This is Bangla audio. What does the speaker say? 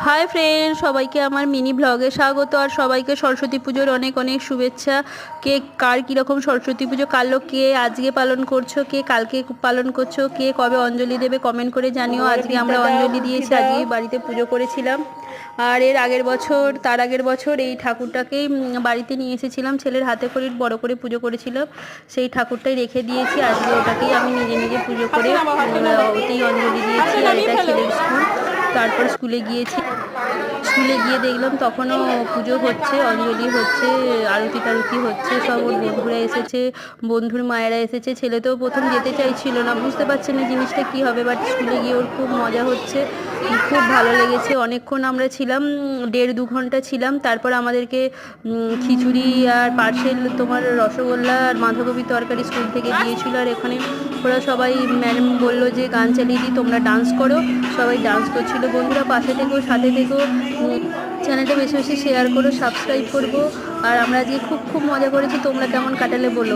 হাই ফ্রেন্ড, সবাইকে আমার মিনি ব্লগে স্বাগত। আর সবাইকে সরস্বতী পুজোর অনেক অনেক শুভেচ্ছা। কে কার কীরকম সরস্বতী পুজো কাটলো, কে আজকে পালন করছো, কে কালকে পালন করছো, কে কবে অঞ্জলি দেবে কমেন্ট করে জানিও। আজকে আমরা অঞ্জলি দিয়েছি, আজকেই বাড়িতে পুজো করেছিলাম। আর এর আগের বছর, তার আগের বছর এই ঠাকুরটাকেই বাড়িতে নিয়ে এসেছিলাম, ছেলের হাতে করে বড় করে পুজো করেছিলাম। সেই ঠাকুরটাই রেখে দিয়েছি, আজকে ওটাকেই আমি নিজে নিজে পুজো করে ওতেই অঞ্জলি দিয়েছি। আর এটা ছেলের স্কুল। তারপর স্কুলে গিয়ে দেখলাম তখনও পুজো হচ্ছে, অঞ্জলি হচ্ছে, আরতি টারতি হচ্ছে, সব ওর বন্ধুরা এসেছে, বন্ধুর মায়েরা এসেছে। ছেলে তো প্রথম যেতে চাইছিল না, বুঝতে পারছে না জিনিসটা কী হবে, বাট স্কুলে গিয়ে ওর খুব মজা হচ্ছে, খুব ভালো লেগেছে। অনেকক্ষণ আমরা ছিলাম, 1.5-2 ঘন্টা ছিলাম। তারপর আমাদেরকে খিচুড়ি আর পার্সেল তোমার রসগোল্লা আর বাঁধাকপি তরকারি স্কুল থেকে দিয়েছিল। আর এখানে ওরা সবাই, ম্যাডাম বললো যে গান চালিয়ে দিই, তোমরা ডান্স করো। সবাই ডান্স করছিল। বন্ধুরা পাশে থেকো, সাথে থেকো, চ্যানেলটা বেশি বেশি শেয়ার করো, সাবস্ক্রাইব করবো। আর আমরা আজকে খুব খুব মজা করেছি। তোমরা কেমন কাটালে বলো।